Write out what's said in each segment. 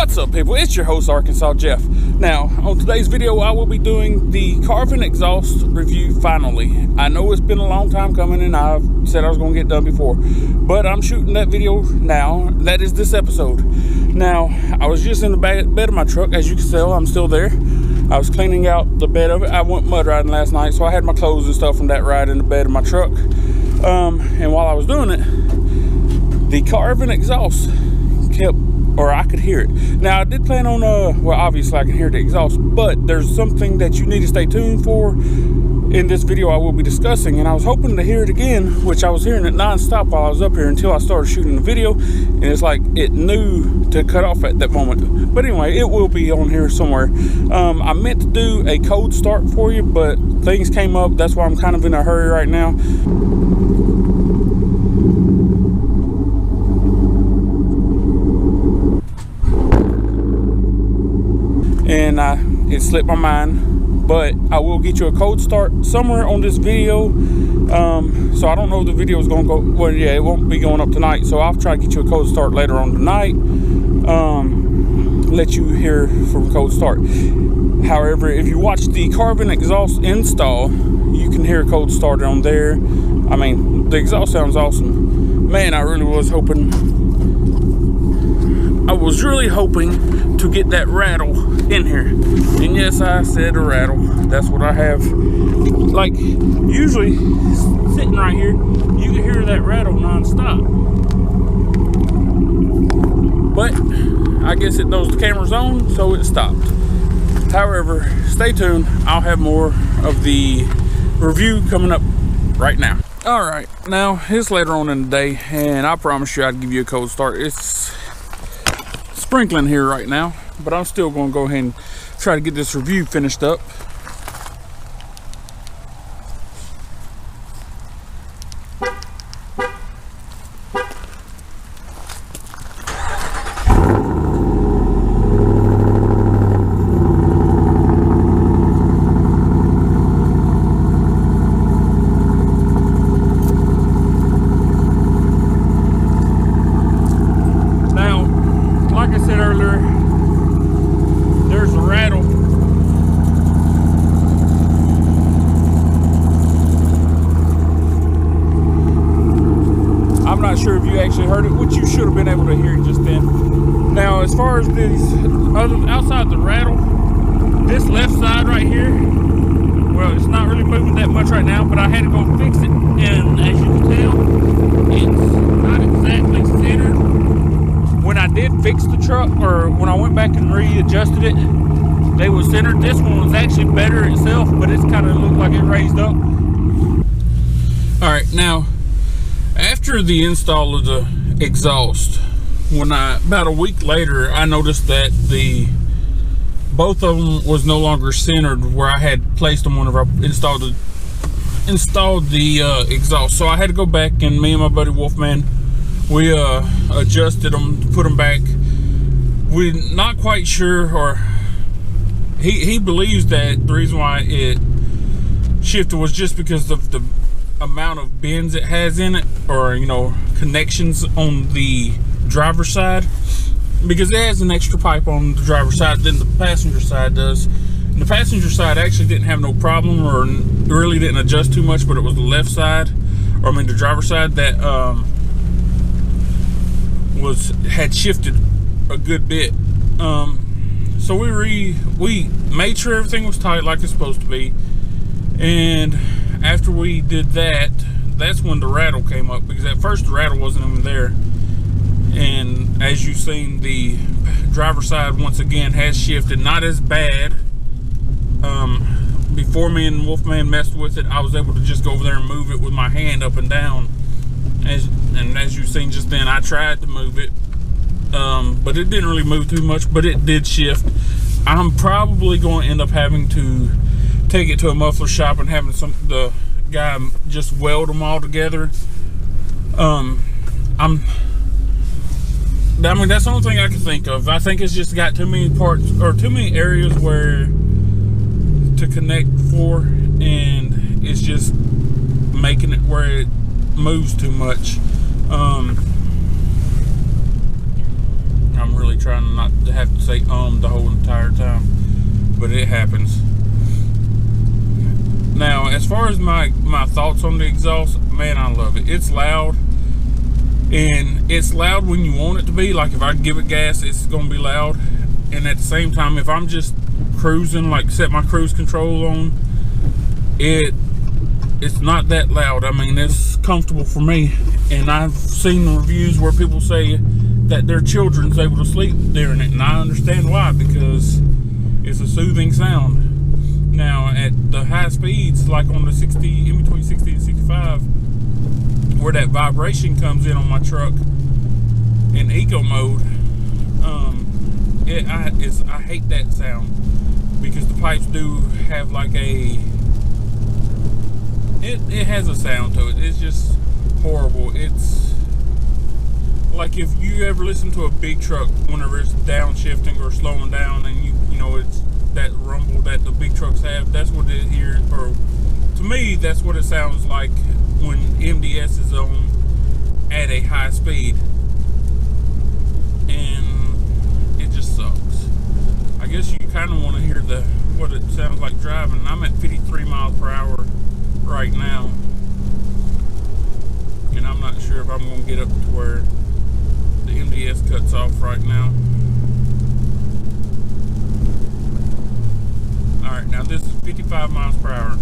What's up, people? It's your host, Arkansas Jeff. Now, on today's video, I will be doing the Carven exhaust review finally. I know it's been a long time coming, and I've said I was going to get done before, but I'm shooting that video now. That is this episode. Now, I was just in the bed of my truck. As you can tell, I'm still there. I was cleaning out the bed of it. I went mud riding last night, so I had my clothes and stuff from that ride in the bed of my truck. And while I was doing it, the Carven exhaust kept, or I could hear it. Now, I did plan on, well, obviously I can hear the exhaust, but there's something that you need to stay tuned for in this video I will be discussing, and I was hoping to hear it again, which I was hearing it non-stop while I was up here until I started shooting the video, and it's like it knew to cut off at that moment. But anyway, it will be on here somewhere. I meant to do a cold start for you, but things came up. That's why I'm kind of in a hurry right now. And it slipped my mind, but I will get you a cold start somewhere on this video. So I don't know if the video is going to go, well, yeah, it won't be going up tonight, so I'll try to get you a cold start later on tonight. Let you hear from cold start. However, if you watch the Carven exhaust install, you can hear a cold start on there. I mean, the exhaust sounds awesome. Man, I really was hoping, to get that rattle in here. And yes, I said a rattle. That's what I have. Like, usually sitting right here, you can hear that rattle non-stop. But I guess it knows the camera's on, so it stopped. However, stay tuned. I'll have more of the review coming up right now. Alright, now it's later on in the day, and I promise you I'd give you a cold start. It's sprinkling here right now, but I'm still going to go ahead and try to get this review finished up. Sure if you actually heard it, which you should have been able to hear it just then. Now, as far as these outside the rattle, this left side right here, well, it's not really moving that much right now, but I had to go fix it, and as you can tell, it's not exactly centered. When I did fix the truck, or when I went back and readjusted it, they were centered. This one was actually better itself, but it's kind of looked like it raised up. All right, now, after the install of the exhaust, about a week later, I noticed that both of them was no longer centered where I had placed them whenever I installed the exhaust. So I had to go back, and me and my buddy Wolfman, we adjusted them to put them back. We're not quite sure, or he believes that the reason why it shifted was just because of the amount of bends it has in it, or connections on the driver's side, because it has an extra pipe on the driver's side than the passenger side does. And the passenger side actually didn't have no problem, or really didn't adjust too much, but it was the left side, or I mean the driver's side, that had shifted a good bit. So we made sure everything was tight like it's supposed to be, and after we did that, that's when the rattle came up, because at first the rattle wasn't even there. And as you've seen, the driver's side once again has shifted, not as bad. Before me and Wolfman messed with it, I was able to just go over there and move it with my hand up and down. And as you've seen just then, I tried to move it, but it didn't really move too much, but it did shift. I'm probably going to end up having to take it to a muffler shop and having the guy just weld them all together. I mean, that's the only thing I can think of. I think it's just got too many parts, or too many areas where to connect for, and it's just making it where it moves too much. I'm really trying not to have to say the whole entire time, but it happens. Now, as far as my thoughts on the exhaust, man, I love it. It's loud, and it's loud when you want it to be. Like if I give it gas, it's gonna be loud. And at the same time, if I'm just cruising, like set my cruise control on, it's not that loud. I mean, it's comfortable for me. And I've seen reviews where people say that their children's able to sleep during it, and I understand why, because it's a soothing sound. Now, at the high speeds, like on the 60, in between 60 and 65, where that vibration comes in on my truck in eco mode, I hate that sound, because the pipes do have like it has a sound to it. It's just horrible. It's like if you ever listen to a big truck whenever it's downshifting or slowing down, and you know it's that rumble that the big trucks have. That's what it here, or to me, that's what it sounds like when MDS is on at a high speed, and it just sucks. I guess you kind of want to hear what it sounds like driving. I'm at 53 miles per hour right now, and I'm not sure if I'm going to get up to where the MDS cuts off right now. Alright, now this is 55 miles per hour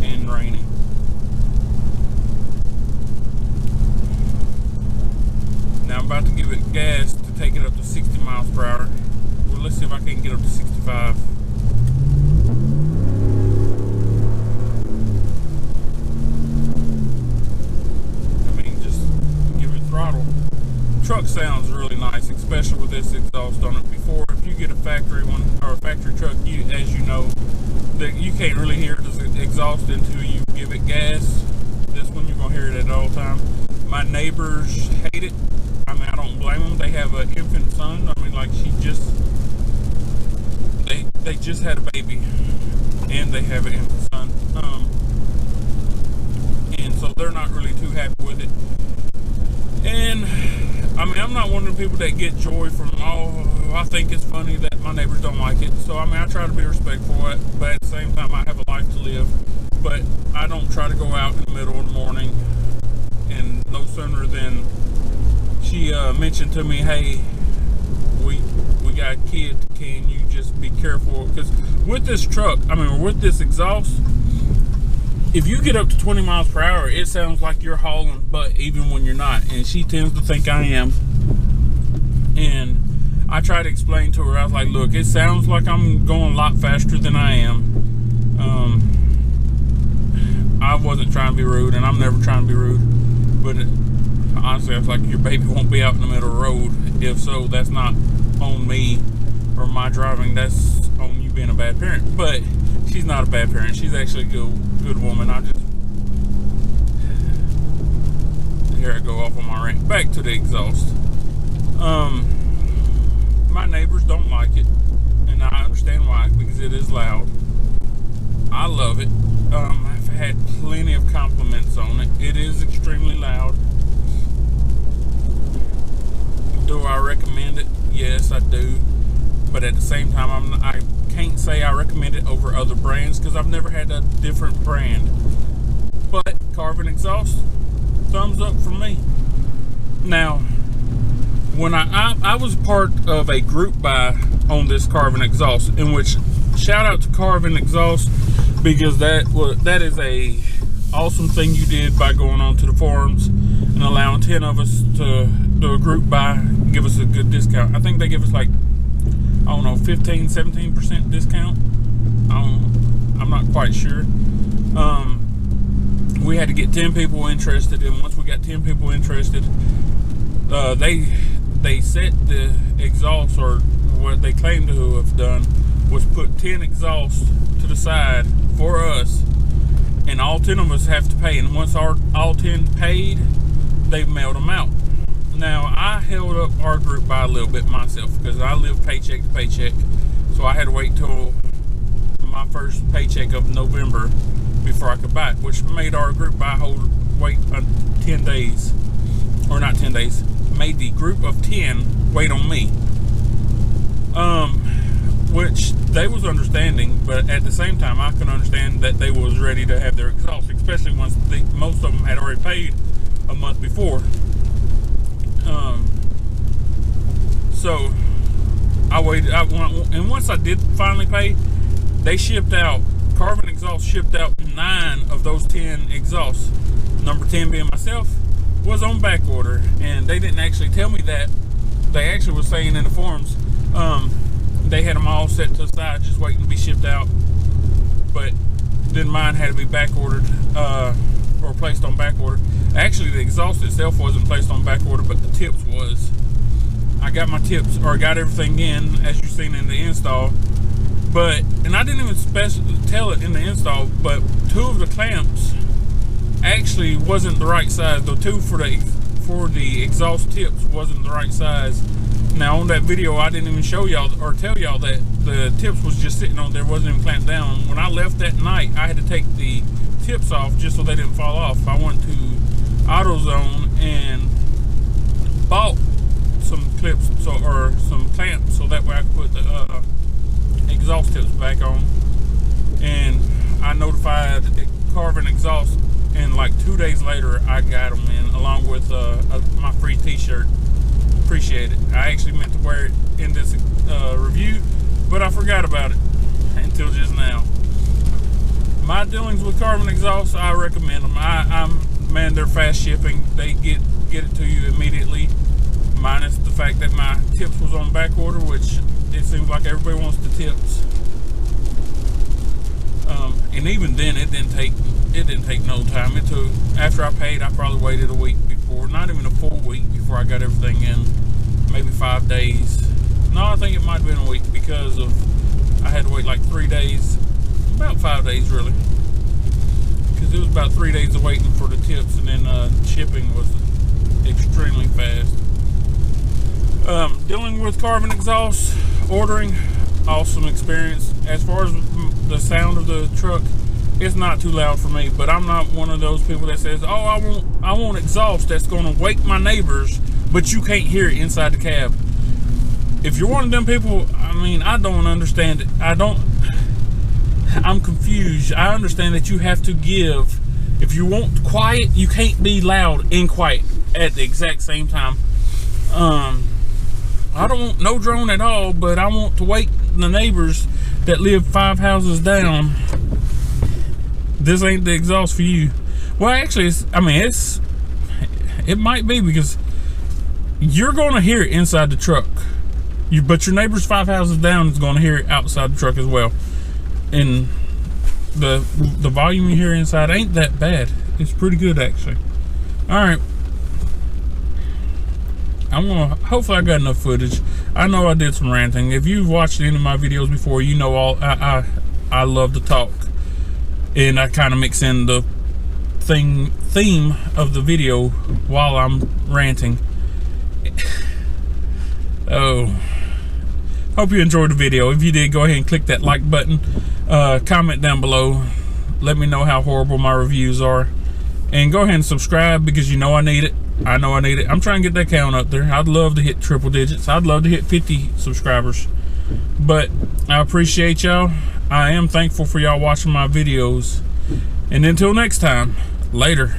and raining. Now I'm about to give it gas to take it up to 60 miles per hour. Well, let's see if I can get up to 65. I mean, just give it throttle. Truck sounds really nice, especially with this exhaust on it. Before, if you get a factory one or a factory truck, as you know, that you can't really hear the exhaust until you give it gas. This one, you're gonna hear it at all time. My neighbors hate it. I mean, I don't blame them. They have an infant son. I mean, like they just had a baby, and they have an infant son. And so they're not really too happy with it. And I mean, I'm not one of the people that get joy from, I think it's funny that my neighbors don't like it. So, I mean, I try to be respectful of it, but at the same time, I have a life to live. But I don't try to go out in the middle of the morning. And no sooner than she mentioned to me, hey, we got a kid, can you just be careful? Because with this truck, I mean, with this exhaust, if you get up to 20 miles per hour, it sounds like you're hauling butt even when you're not. And she tends to think I am. And I try to explain to her, I was like, look, it sounds like I'm going a lot faster than I am. I wasn't trying to be rude, and I'm never trying to be rude. But honestly, I was like, your baby won't be out in the middle of the road. If so, that's not on me or my driving. That's on you being a bad parent. But she's not a bad parent. She's actually a good woman. Here I go off on my rant. Back to the exhaust. My neighbors don't like it, and I understand why, because it is loud. I love it. I've had plenty of compliments on it. It is extremely loud. Do I recommend it? Yes, I do. But at the same time, I can't say I recommend it over other brands, because I've never had a different brand. But Carven exhaust, thumbs up from me. Now, when I was part of a group buy on this Carven exhaust, in which, shout out to Carven exhaust, because that is a awesome thing you did by going on to the forums and allowing 10 of us to do a group buy, give us a good discount. I think they give us like, I don't know, 15, 17% discount. I'm not quite sure. We had to get 10 people interested, and once we got 10 people interested, they set the exhaust, or what they claim to have done was put 10 exhausts to the side for us, and all 10 of us have to pay. And once all 10 paid, they mailed them out. Now, I held up our group by a little bit myself, because I live paycheck to paycheck, so I had to wait till my first paycheck of November before I could buy it, which made our group buy wait 10 days, or not 10 days, made the group of 10 wait on me. which they was understanding, but at the same time I can understand that they was ready to have their exhaust, especially once most of them had already paid a month before. So I waited, and once I did finally pay, they shipped out, Carven Exhaust shipped out 9 of those 10 exhausts. Number 10 being myself was on back order, and they didn't actually tell me that. They actually were saying in the forums, they had them all set to the side just waiting to be shipped out, but then mine had to be back ordered, or placed on back order. Actually, the exhaust itself wasn't placed on back order, but the tips was. I got my tips, or got everything in, as you've seen in the install, and I didn't even tell it in the install, but 2 of the clamps actually wasn't the right size. The 2 for the exhaust tips wasn't the right size. Now on that video, I didn't even show y'all or tell y'all that the tips was just sitting on there, wasn't even clamped down. When I left that night, I had to take the tips off just so they didn't fall off. I went to AutoZone and bought some clips, or some clamps, so that way I could put the exhaust tips back on. And I notified Carven Exhaust, and like 2 days later I got them in, along with my free t-shirt. Appreciate it. I actually meant to wear it in this review, but I forgot about it until just now. My dealings with Carven Exhaust, I recommend them. Man, they're fast shipping. They get it to you immediately, minus the fact that my tips was on back order, which it seems like everybody wants the tips. And even then, it didn't take no time. It took, after I paid, I probably waited a week before, not even a full week before I got everything in. Maybe 5 days. No, I think it might have been a week, because I had to wait like 3 days, about 5 days really, because it was about 3 days of waiting for the tips, and then shipping was extremely fast. Dealing with Carven Exhaust, ordering, awesome experience. As far as the sound of the truck, it's not too loud for me, but I'm not one of those people that says, oh, I want exhaust that's going to wake my neighbors, but you can't hear it inside the cab. If you're one of them people, I mean, I don't understand it. I'm confused. I understand that you have to give, if you want quiet, you can't be loud and quiet at the exact same time. I don't want no drone at all, but I want to wake the neighbors that live 5 houses down. This ain't the exhaust for you. Well, actually, it might be, because you're going to hear it inside the truck. But your neighbor's 5 houses down is going to hear it outside the truck as well. And the volume you hear inside ain't that bad. It's pretty good, actually. All right. Hopefully I got enough footage. I know I did some ranting. If you've watched any of my videos before, you know I love to talk. And I kind of mix in the theme of the video while I'm ranting. Oh, hope you enjoyed the video. If you did, go ahead and click that like button. Comment down below. Let me know how horrible my reviews are. And go ahead and subscribe, because you know I need it. I know I need it. I'm trying to get that count up there. I'd love to hit triple digits. I'd love to hit 50 subscribers. But I appreciate y'all. I am thankful for y'all watching my videos. And until next time, later.